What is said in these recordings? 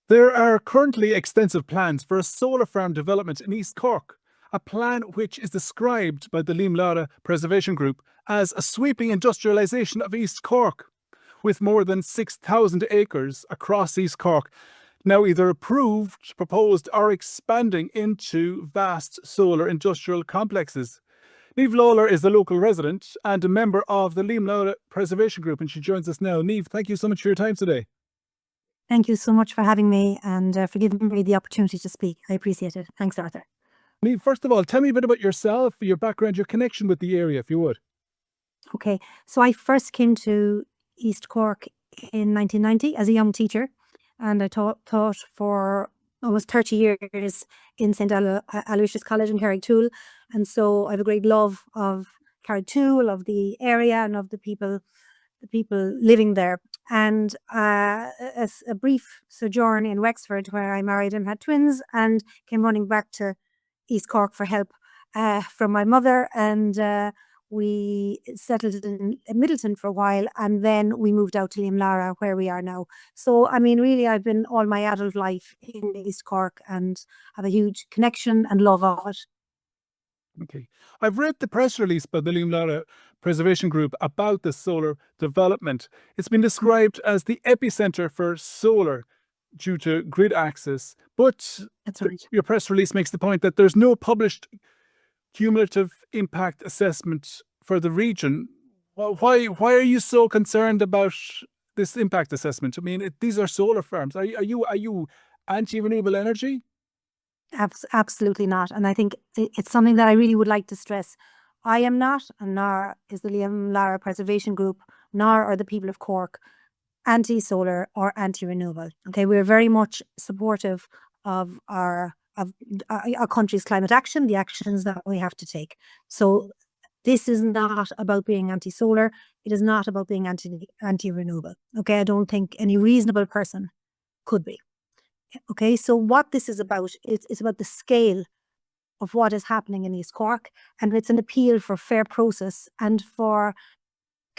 There are currently extensive plans for a solar farm development in East Cork, a plan which is described by the Leamlara Preservation Group as a sweeping industrialisation of East Cork, with more than 6,000 acres across East Cork now either approved, proposed, or expanding into vast solar industrial complexes. Niamh Lawlor is a local resident and a member of the Leamlara Preservation Group, and she joins us now. Niamh, thank you so much for your time today. Thank you so much for having me and for giving me the opportunity to speak. I appreciate it. Thanks, Arthur. Niamh, first of all, tell me a bit about yourself, your background, your connection with the area, if you would. Okay, so I first came to East Cork in 1990 as a young teacher, and I taught for almost 30 years in St. Aloysius College in Killeagh. And so I have a great love of Killeagh, of the area and of the people living there. And a brief sojourn in Wexford where I married and had twins and came running back to East Cork for help from my mother, and we settled in Middleton for a while, and then we moved out to Leamlara where we are now. So I mean, really, I've been all my adult life in East Cork and have a huge connection and love of it. Okay. I've read the press release by the Leamlara Preservation Group about the solar development. It's been described as the epicenter for solar due to grid access, but That's right. your press release makes the point that there's no published cumulative impact assessment for the region. Well, why are you so concerned about this impact assessment? I mean, these are solar farms. Are you anti-renewable energy? Absolutely not. And I think it's something that I really would like to stress. I am not, and nor is the Leamlara Preservation Group, nor are the people of Cork anti-solar or anti-renewable. Okay, we're very much supportive of our country's climate action, the actions that we have to take. So this is not about being anti-solar. It is not about being anti-renewable. Okay, I don't think any reasonable person could be. Okay, so what this is about, it's about the scale of what is happening in East Cork, and it's an appeal for fair process and for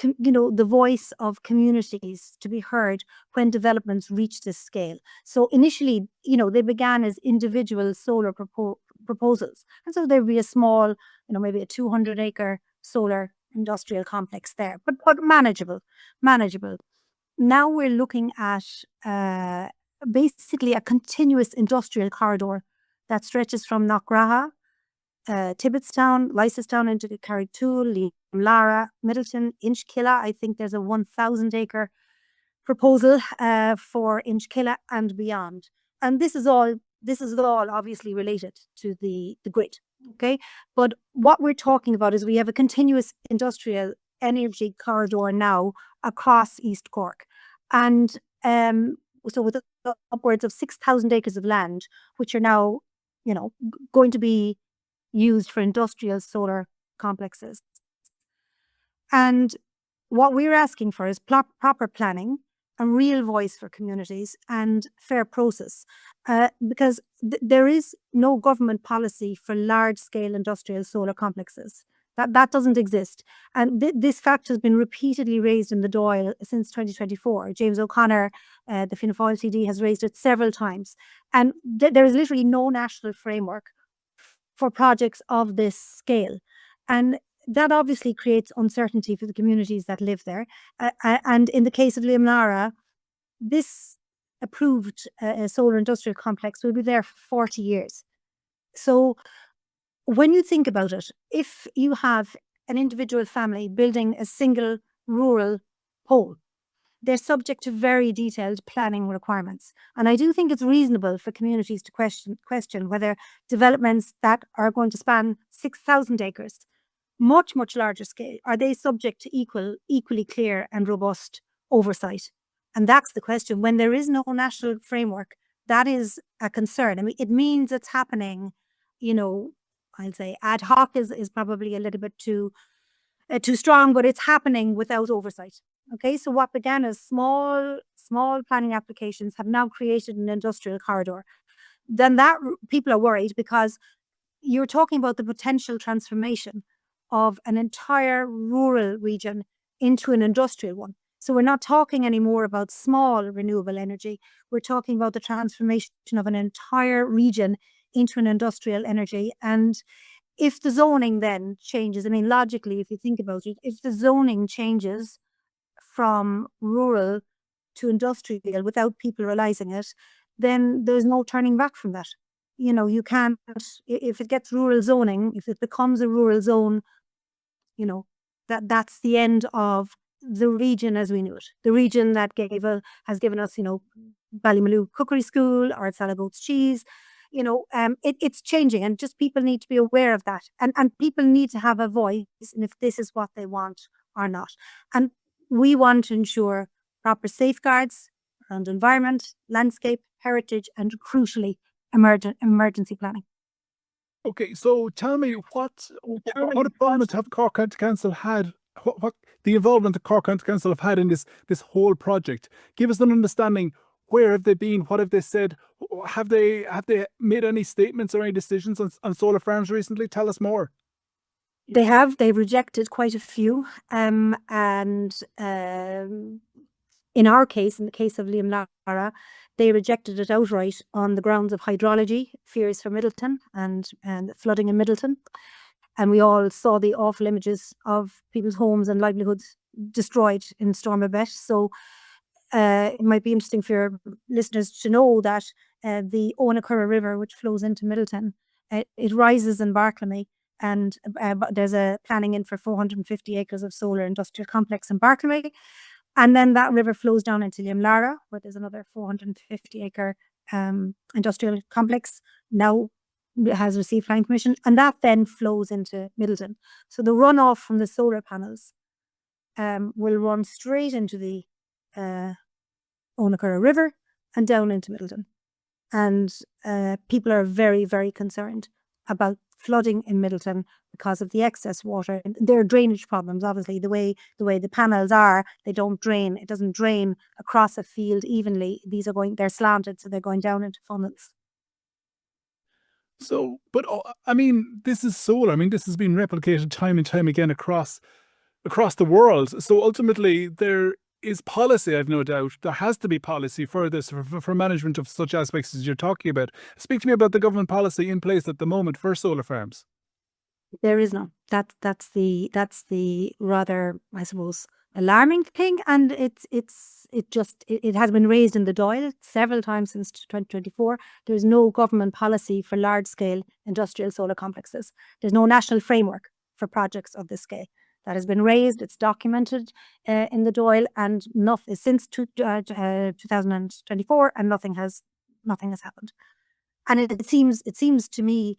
the voice of communities to be heard when developments reach this scale. So initially, they began as individual solar proposals, and so there'd be a small, maybe a 200-acre solar industrial complex there, but manageable. Now we're looking at basically a continuous industrial corridor that stretches from Knockgraha, Tibbetstown, Lycestown into Carrigtwohill, Leamlara, Middleton, Killeagh. I think there's a 1,000-acre proposal for Killeagh and beyond. And this is all obviously related to the grid. Okay, but what we're talking about is we have a continuous industrial energy corridor now across East Cork, and so with upwards of 6,000 acres of land, which are now, going to be used for industrial solar complexes. And what we're asking for is proper planning, a real voice for communities, and fair process, because there is no government policy for large-scale industrial solar complexes. That doesn't exist. And this fact has been repeatedly raised in the Dáil since 2024. James O'Connor, the Fianna Fáil TD, has raised it several times. And there is literally no national framework for projects of this scale. And that obviously creates uncertainty for the communities that live there. And in the case of Leamlara, this approved solar industrial complex will be there for 40 years. So when you think about it, if you have an individual family building a single rural pole, they're subject to very detailed planning requirements. And I do think it's reasonable for communities to question whether developments that are going to span 6,000 acres, much larger scale, are they subject to equally clear and robust oversight? And that's the question. When there is no national framework, that is a concern. I mean, it means it's happening, I'll say ad hoc is probably a little bit too strong, but it's happening without oversight. Okay, so what began as small planning applications have now created an industrial corridor. Then people are worried because you're talking about the potential transformation of an entire rural region into an industrial one. So we're not talking anymore about small renewable energy. We're talking about the transformation of an entire region into an industrial energy. And if the zoning then changes, I mean, logically, if you think about it, if the zoning changes from rural to industrial without people realizing it, then there's no turning back from that. You know, you can't, if it gets rural zoning, if it becomes a rural zone, you know, that's the end of the region as we knew it. The region that has given us, you know, Ballymallagh Cookery School, or Salagoats cheese. You know, it's changing, and just people need to be aware of that, and people need to have a voice, and if this is what they want or not. And we want to ensure proper safeguards around environment, landscape, heritage, and crucially, emergency planning. Okay, so tell me what involvement have Cork County Council had? What the involvement the Cork County Council have had in this whole project? Give us an understanding. Where have they been? What have they said? Have they made any statements or any decisions on solar farms recently? Tell us more. They've rejected quite a few, and in our case, in the case of Leamlara, they rejected it outright on the grounds of hydrology, fears for Middleton and flooding in Middleton. And we all saw the awful images of people's homes and livelihoods destroyed in Storm Abet. So it might be interesting for your listeners to know that the Onacurra River, which flows into Middleton, it rises in Bartlemy, and there's a planning in for 450 acres of solar industrial complex in Bartlemy. And then that river flows down into Leamlara, where there's another 450 acre industrial complex now has received planning permission, and that then flows into Middleton. So the runoff from the solar panels will run straight into the Onacurra River and down into Middleton. And people are very, very concerned about flooding in Middleton because of the excess water. There are drainage problems, obviously. The way the panels are, they don't drain. It doesn't drain across a field evenly. They're slanted, so they're going down into funnels. So, but I mean, this is solar. I mean, this has been replicated time and time again across the world. So ultimately, there is policy, I've no doubt. There has to be policy for this, for management of such aspects as you're talking about. Speak to me about the government policy in place at the moment for solar farms. There is none. That's the rather, I suppose, alarming thing, and it has been raised in the Dáil several times since 2024. There is no government policy for large scale industrial solar complexes. There's no national framework for projects of this scale. That has been raised. It's documented in the Dáil, and nothing since 2024, and nothing has happened. And it seems to me,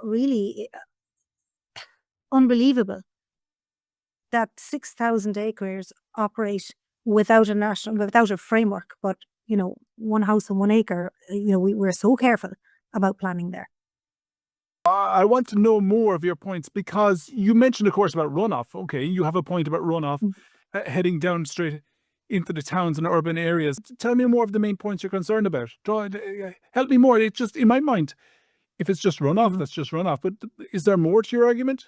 really unbelievable that 6,000 acres operate without a framework. But one house and 1 acre. We're so careful about planning there. I want to know more of your points, because you mentioned, of course, about runoff. Okay, you have a point about runoff heading down straight into the towns and urban areas. Tell me more of the main points you're concerned about. Help me more. It's just, in my mind, if it's just runoff, that's just runoff. But is there more to your argument?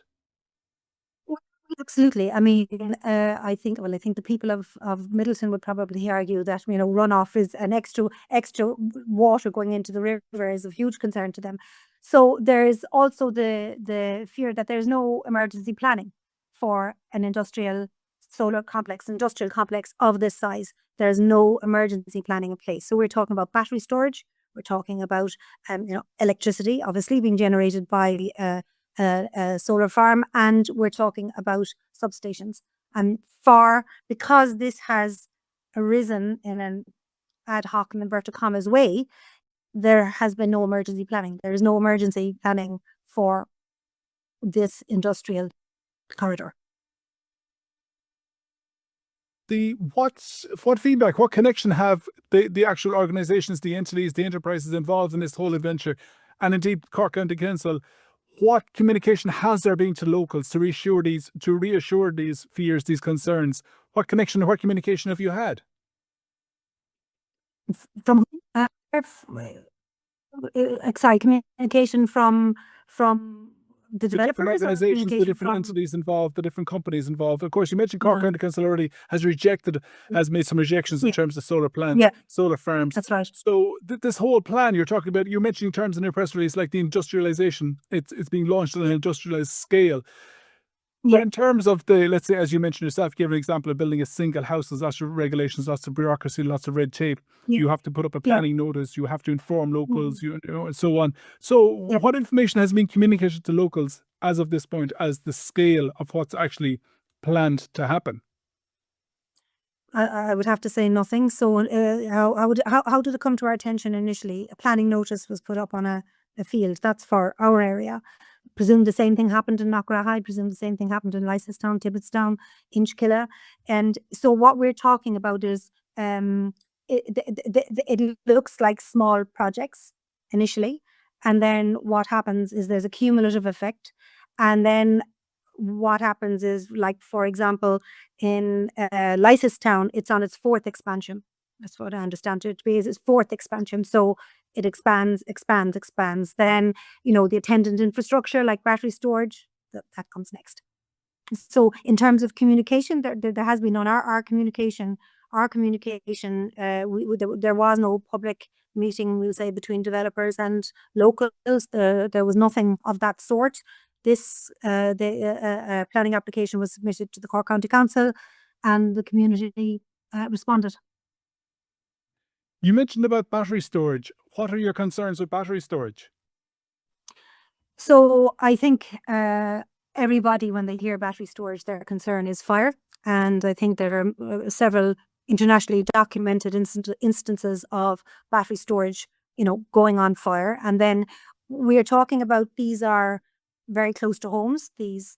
Absolutely. I mean, I think the people of Middleton would probably argue that runoff is an extra water going into the river is of huge concern to them. So there's also the fear that there's no emergency planning for an industrial complex of this size. There's no emergency planning in place. So we're talking about battery storage. We're talking about electricity, obviously being generated by a solar farm, and we're talking about substations. And because this has arisen in an ad hoc, in inverted commas, way, there has been no emergency planning. There is no emergency planning for this industrial corridor. What feedback, what connection have the actual organisations, the entities, the enterprises involved in this whole adventure, and indeed Cork County Council? What communication has there been to locals to reassure these fears, these concerns? What connection or what communication have you had? From communication from the different developers or organisations, the communication different from entities involved, the different companies involved. Of course, you mentioned Cork yeah, County Council already has made some rejections in yeah, terms of solar plants, yeah, solar farms. that's right. So this whole plan you're talking about, you're mentioning terms in your press release like the industrialisation. It's being launched on an industrialised scale. But Yeah, in terms of let's say, as you mentioned yourself, give an example of building a single house, there's lots of regulations, lots of bureaucracy, lots of red tape. yeah, You have to put up a yeah, planning notice, you have to inform mm, locals, and so on. So yeah. what information has been communicated to locals as of this point as the scale of what's actually planned to happen? I would have to say nothing. So, how did it come to our attention initially? A planning notice was put up on a field. That's for our area. Presume the same thing happened in Knockgraha. I presume the same thing happened in Leicester, Tibbetstown, Killeagh. And so what we're talking about is it looks like small projects initially. And then what happens is there's a cumulative effect. And then what happens is, like, for example, in Leicester, it's on its fourth expansion. That's what I understand it to be, is its fourth expansion. So it expands, expands, expands. Then, the attendant infrastructure like battery storage, that comes next. So in terms of communication, there has been none. Our communication, there was no public meeting, we'll say, between developers and locals. There was nothing of that sort. This the planning application was submitted to the Cork County Council, and the community responded. You mentioned about battery storage. What are your concerns with battery storage? So I think everybody, when they hear battery storage, their concern is fire. And I think there are several internationally documented instances of battery storage, going on fire. And then we're talking about, these are very close to homes. These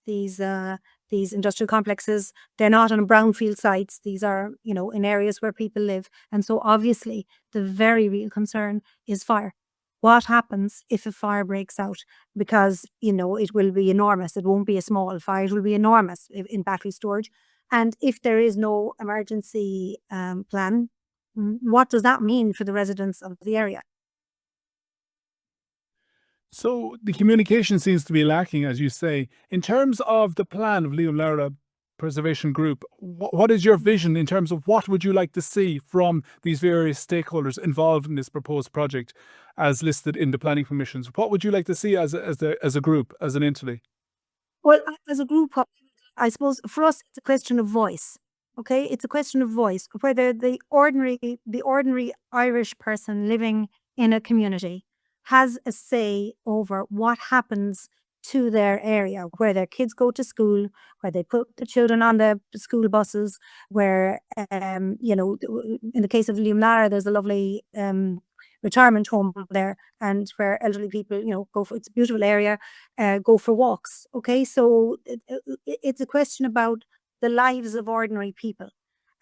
industrial complexes, they're not on brownfield sites. These are, in areas where people live. And so obviously the very real concern is fire. What happens if a fire breaks out? Because, it will be enormous. It won't be a small fire. It will be enormous in battery storage. And if there is no emergency plan, what does that mean for the residents of the area? So the communication seems to be lacking, as you say. In terms of the plan of Leamlara Preservation Group, what is your vision in terms of what would you like to see from these various stakeholders involved in this proposed project as listed in the planning permissions? What would you like to see as a group, as an entity? Well, as a group, I suppose for us, it's a question of voice. Okay, it's a question of voice, whether the ordinary Irish person living in a community has a say over what happens to their area, where their kids go to school, where they put the children on the school buses, where in the case of Leamlara, there's a lovely retirement home there, and where elderly people, go for, it's a beautiful area, go for walks. Okay, so it's a question about the lives of ordinary people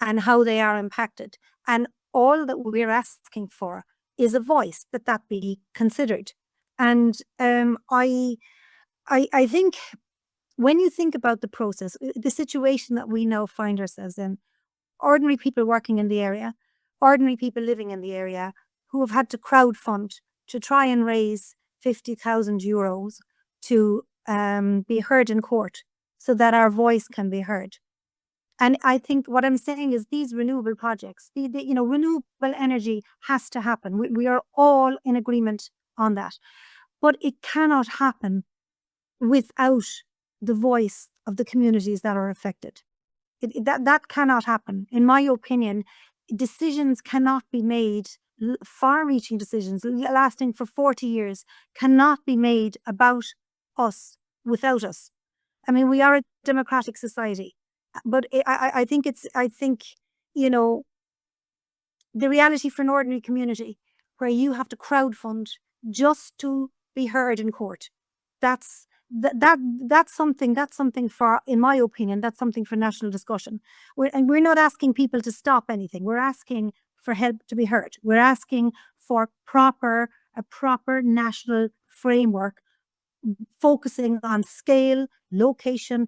and how they are impacted. And all that we're asking for is a voice that be considered. And I think when you think about the process, the situation that we now find ourselves in, ordinary people working in the area, ordinary people living in the area, who have had to crowdfund to try and raise €50,000 to be heard in court so that our voice can be heard. And I think what I'm saying is, these renewable projects, renewable energy has to happen. We are all in agreement on that. But it cannot happen without the voice of the communities that are affected. That cannot happen. In my opinion, decisions cannot be made, far-reaching decisions lasting for 40 years cannot be made about us without us. I mean, we are a democratic society, but I think the reality for an ordinary community where you have to crowdfund just to be heard in court, that's something for, in my opinion, that's something for national discussion. We're not asking people to stop anything. We're asking for help to be heard. We're asking for a proper national framework focusing on scale, location,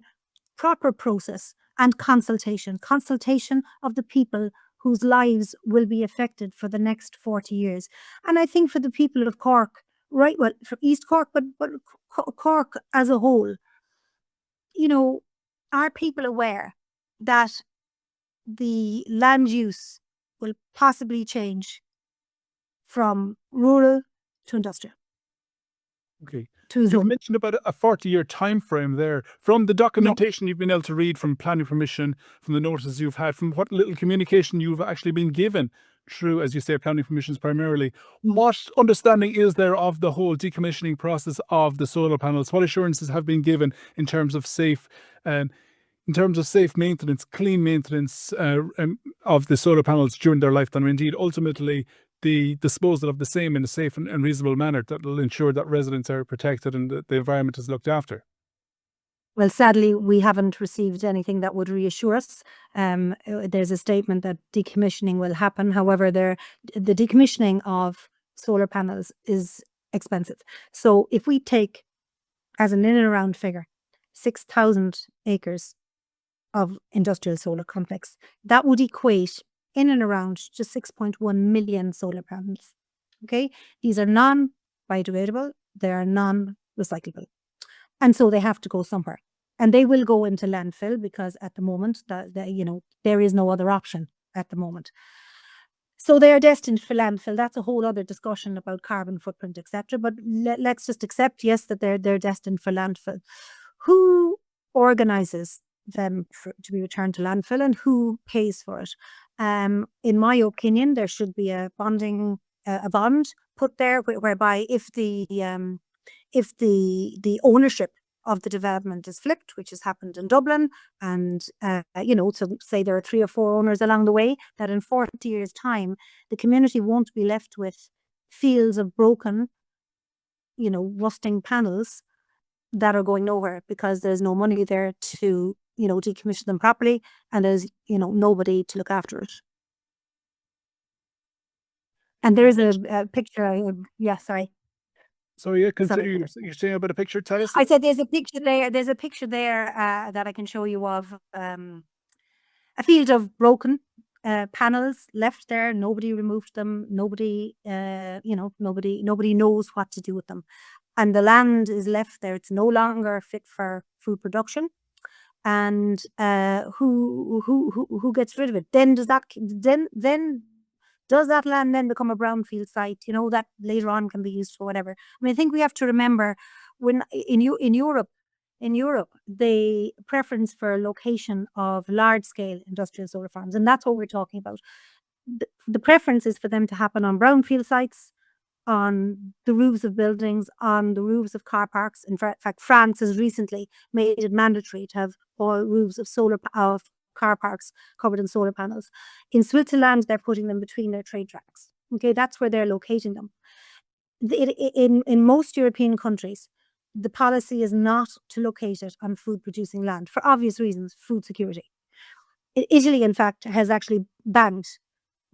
proper process, and consultation of the people whose lives will be affected for the next 40 years. And I think for the people of Cork, right, well, for East Cork, but Cork as a whole, are people aware that the land use will possibly change from rural to industrial, Okay. to You've zone? mentioned about a 40-year time frame there. From the documentation you've been able to read from planning permission, from the notices you've had, from what little communication you've actually been given through, as you say, planning permissions primarily, what understanding is there of the whole decommissioning process of the solar panels? What assurances have been given in terms of safe maintenance, clean maintenance of the solar panels during their lifetime, indeed, ultimately, the disposal of the same in a safe and reasonable manner that will ensure that residents are protected and that the environment is looked after? Well, sadly, we haven't received anything that would reassure us. There's a statement that decommissioning will happen. However, the decommissioning of solar panels is expensive. So if we take, as an in and around figure, 6,000 acres of industrial solar complex, that would equate in and around to 6.1 million solar panels. Okay, these are non-biodegradable, they are non-recyclable, and so they have to go somewhere, and they will go into landfill because at the moment there is no other option at the moment. So they are destined for landfill. That's a whole other discussion about carbon footprint, etc. But let's just accept, yes, that they're destined for landfill. Who organises them to be returned to landfill, and who pays for it? In my opinion, there should be a bond put there whereby if the ownership of the development is flipped, which has happened in Dublin, and so say there are 3 or 4 owners along the way, that in 40 years' time, the community won't be left with fields of broken, rusting panels that are going nowhere because there's no money there to, decommission them properly, and there's, nobody to look after it. And there is a picture. Yeah, sorry. So yeah, continue. You're saying about a picture, Tyus? I said there's a picture there. There's a picture there that I can show you of a field of broken panels left there. Nobody removed them. Nobody, nobody knows what to do with them, and the land is left there. It's no longer fit for food production. And who gets rid of it? Then does that land then become a brownfield site? That later on can be used for whatever. I mean, I think we have to remember when in Europe, the preference for location of large scale industrial solar farms, and that's what we're talking about. The preference is for them to happen on brownfield sites, on the roofs of buildings, on the roofs of car parks. In fact, France has recently made it mandatory to have all roofs of car parks covered in solar panels. In Switzerland, they're putting them between their train tracks. Okay, that's where they're locating them. In most European countries, the policy is not to locate it on food-producing land for obvious reasons, food security. Italy, in fact, has actually banned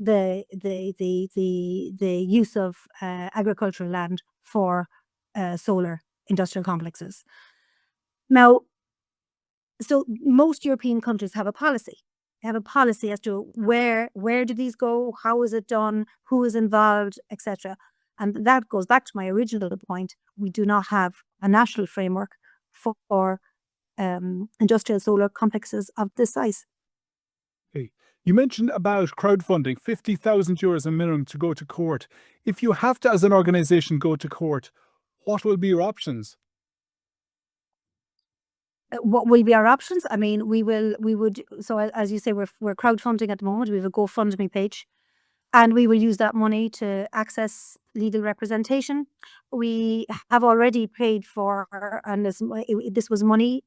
the use of agricultural land for solar industrial complexes. Now, so most European countries have a policy. They have a policy as to where do these go, how is it done, who is involved, etc. And that goes back to my original point. We do not have a national framework for industrial solar complexes of this size. Okay. You mentioned about crowdfunding, 50,000 euros a minimum to go to court. If you have to, as an organisation, go to court, what will be your options? What will be our options? I mean, so as you say, we're crowdfunding at the moment. We have a GoFundMe page, and we will use that money to access legal representation. We have already paid for, and this was money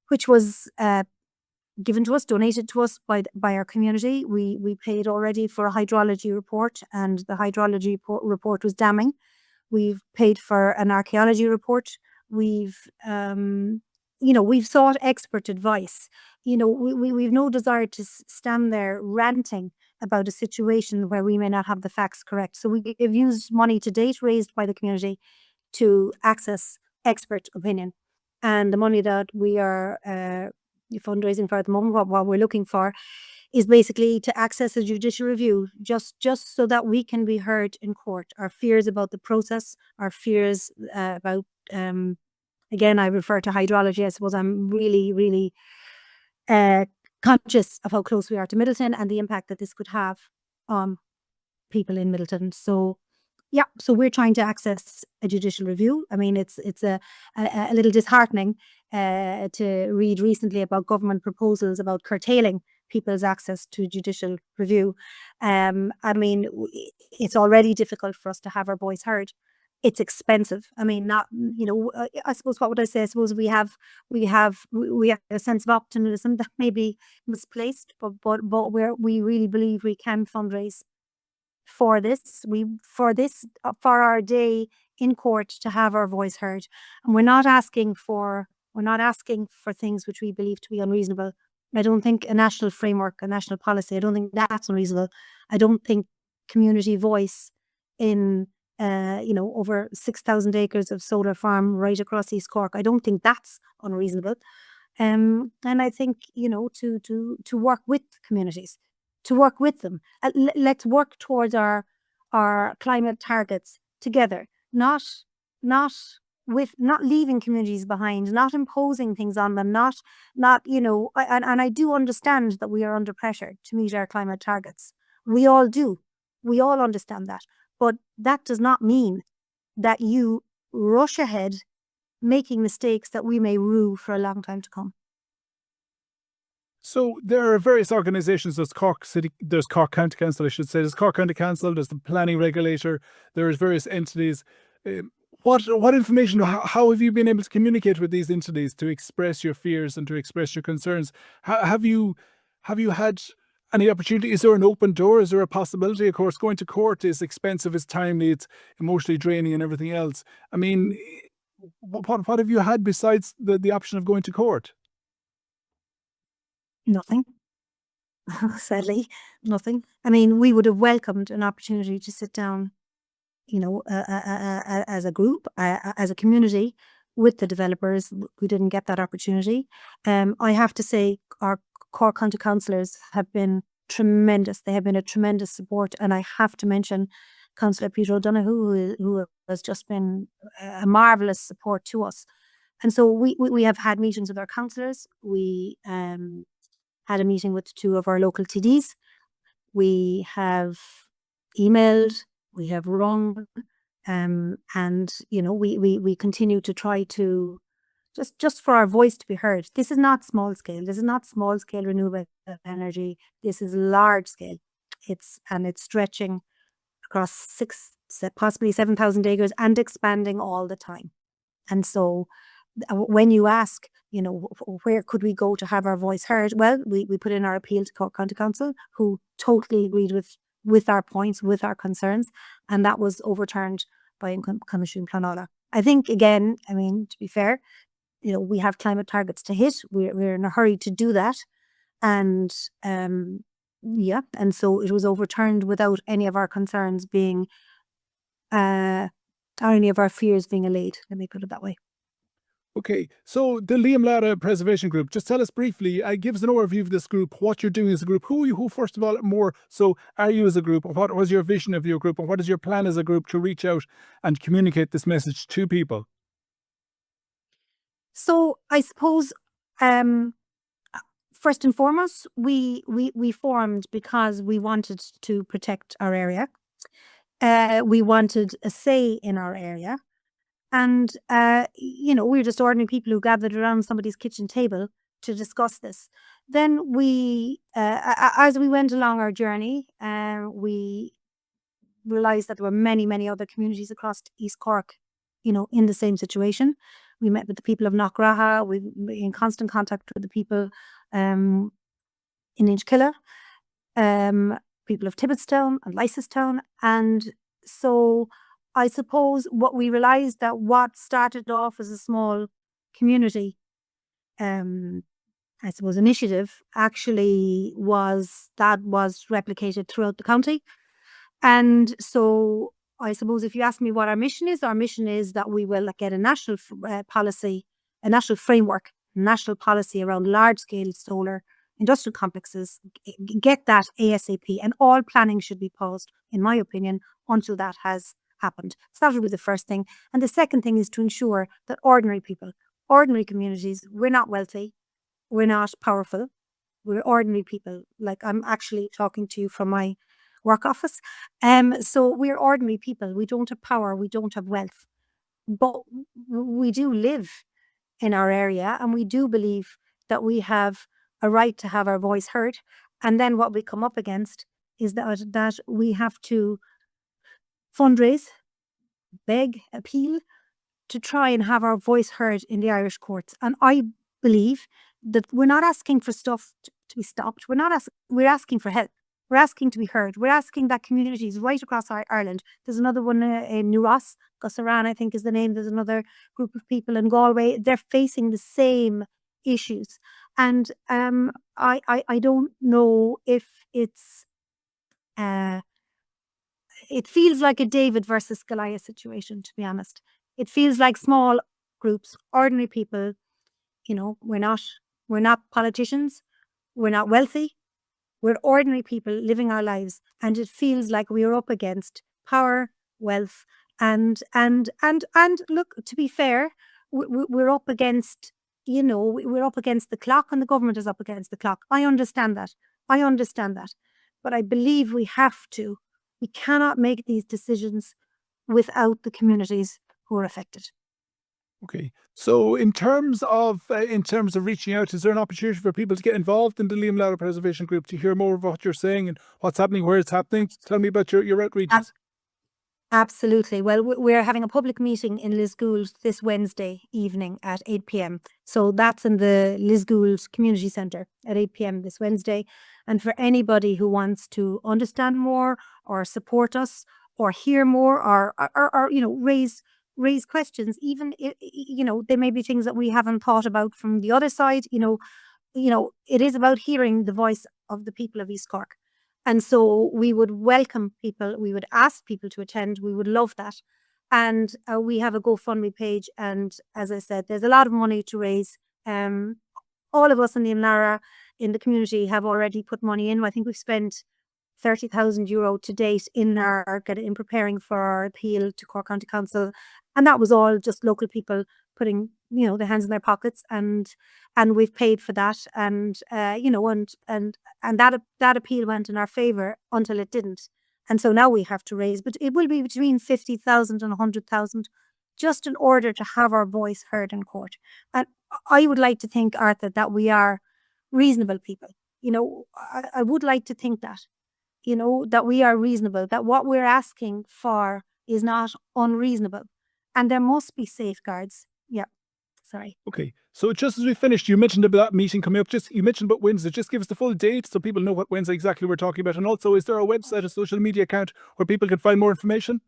which was given to us, donated to us by our community. We paid already for a hydrology report, and the hydrology report was damning. We've paid for an archaeology report. We've sought expert advice. We've no desire to stand there ranting about a situation where we may not have the facts correct. So we have used money to date raised by the community to access expert opinion. And the money that we are fundraising for at the moment. What we're looking for is basically to access a judicial review, just so that we can be heard in court. Our fears about the process, our fears about, again, I refer to hydrology. I suppose I'm really, really conscious of how close we are to Middleton and the impact that this could have on people in Middleton. So yeah, so we're trying to access a judicial review. I mean, it's a little disheartening to read recently about government proposals about curtailing people's access to judicial review. I mean, it's already difficult for us to have our voice heard. It's expensive. I mean, not, I suppose, what would I say? I suppose we have a sense of optimism that may be misplaced, but we really believe we can fundraise for this, for our day in court to have our voice heard. And we're not asking for things which we believe to be unreasonable. I don't think a national framework, a national policy, I don't think that's unreasonable. I don't think community voice in over 6,000 acres of solar farm right across East Cork, I don't think that's unreasonable. And I think, to work with communities, to work with them. Let's work towards our climate targets together, not leaving communities behind, not imposing things on them, and I do understand that we are under pressure to meet our climate targets. We all do. We all understand that. But that does not mean that you rush ahead making mistakes that we may rue for a long time to come. So there are various organisations. There's Cork County Council, I should say. There's Cork County Council. There's the planning regulator. There's various entities. What information? How have you been able to communicate with these entities to express your fears and to express your concerns? Have you had any opportunity? Is there an open door? Is there a possibility? Of course, going to court is expensive, it's timely, it's emotionally draining, and everything else. I mean, what have you had besides the option of going to court? Nothing. Sadly, nothing. I mean, we would have welcomed an opportunity to sit down, as a group, as a community, with the developers. We didn't get that opportunity. I have to say, our Cork County councillors have been tremendous. They have been a tremendous support, and I have to mention Councillor Peter O'Donoghue, who has just been a marvellous support to us. And so we have had meetings with our councillors. We had a meeting with 2 of our local TDs. We have emailed, we have rung, and we continue to try to just for our voice to be heard. This is not small scale. This is not small scale renewable energy. This is large scale. It's stretching across 6, possibly 7,000 acres and expanding all the time. And so when you ask, where could we go to have our voice heard? Well, we put in our appeal to Cork County Council, who totally agreed with our points, with our concerns, and that was overturned by An Coimisiún Pleanála. I think, again, I mean, to be fair, we have climate targets to hit. We're in a hurry to do that. And and so it was overturned without any of our concerns being, or any of our fears being allayed. Let me put it that way. Okay, so the Leamlara Preservation Group, just tell us briefly, give us an overview of this group, what you're doing as a group, who first of all, more so are you as a group, what was your vision of your group, and what is your plan as a group to reach out and communicate this message to people? So I suppose, first and foremost, we formed because we wanted to protect our area. We wanted a say in our area. And, we're just ordinary people who gathered around somebody's kitchen table to discuss this. Then as we went along our journey, we realised that there were many, many other communities across East Cork, in the same situation. We met with the people of Killeagh. We were in constant contact with the people in Killeagh, people of Tibbetstown and Leicester. And so I suppose what we realised that what started off as a small community, I suppose, initiative actually was replicated throughout the county. And so I suppose if you ask me what our mission is that we will get a national policy, a national framework national policy around large-scale solar industrial complexes, get that ASAP, and all planning should be paused, in my opinion, until that has happened. So that would be the first thing. And the second thing is to ensure that ordinary people, ordinary communities, we're not wealthy, we're not powerful, we're ordinary people. Like, I'm actually talking to you from my work office. So we're ordinary people. We don't have power, we don't have wealth, but we do live in our area, and we do believe that we have a right to have our voice heard. And then what we come up against is that we have to fundraise, beg, appeal to try and have our voice heard in the Irish courts. And I believe that we're not asking for stuff to be stopped. We're asking for help. We're asking to be heard. We're asking that communities right across Ireland. There's another one in New Ross, Gussaran, I think is the name. There's another group of people in Galway. They're facing the same issues. And I don't know if it's it feels like a David versus Goliath situation, to be honest. It feels like small groups, ordinary people. You know, we're not politicians, we're not wealthy, we're ordinary people living our lives, and it feels like we're up against power, wealth, and look, to be fair, we're up against, we're up against the clock, and the government is up against the clock. I understand that, but I believe we cannot make these decisions without the communities who are affected. Okay. So in terms of reaching out, is there an opportunity for people to get involved in the Leamlara Preservation Group, to hear more of what you're saying and what's happening, where it's happening? Tell me about your outreaches. Absolutely. Well, we're having a public meeting in Lisgould this Wednesday evening at 8 p.m. So that's in the Lisgould Community Centre at 8 p.m. this Wednesday. And for anybody who wants to understand more or support us or hear more or raise questions, even there may be things that we haven't thought about from the other side. It is about hearing the voice of the people of East Cork. And so we would welcome people, we would ask people to attend, we would love that. And we have a GoFundMe page, and as I said, there's a lot of money to raise. All of us in Leamlara in the community have already put money in. I think we've spent €30,000 to date in preparing for our appeal to Cork County Council, and that was all just local people putting their hands in their pockets, and we've paid for that, and that appeal went in our favour until it didn't, and so now we have to raise, but it will be between 50,000 and 100,000, just in order to have our voice heard in court. And I would like to think, Arthur, that we are reasonable people. I would like to think that. That we are reasonable, that what we're asking for is not unreasonable, and there must be safeguards. Yeah, sorry. Okay, so just as we finished, you mentioned about that meeting coming up. You mentioned about Wednesday. Just give us the full date so people know what Wednesday exactly we're talking about. And also, is there a website, a social media account where people can find more information?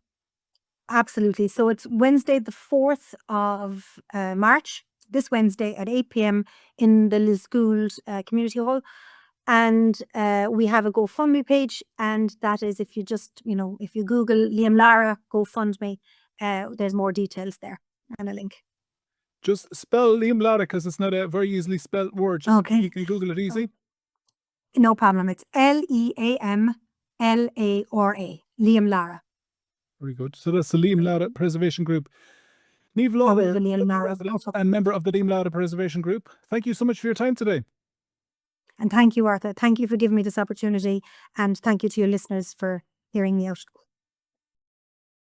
Absolutely. So it's Wednesday, the 4th of March, this Wednesday at 8 p.m. in the Lisgould Community Hall. And we have a GoFundMe page, and that is, if you just, if you Google Leamlara GoFundMe, there's more details there and a link. Just spell Leamlara, because it's not a very easily spelled word. Okay. You can Google it easy. No problem. It's Leamlara, Leamlara. Very good. So that's the Leamlara Preservation Group. Niamh Lawlor, and member of the Leamlara Preservation Group. Thank you so much for your time today. And thank you, Arthur. Thank you for giving me this opportunity, and thank you to your listeners for hearing me out.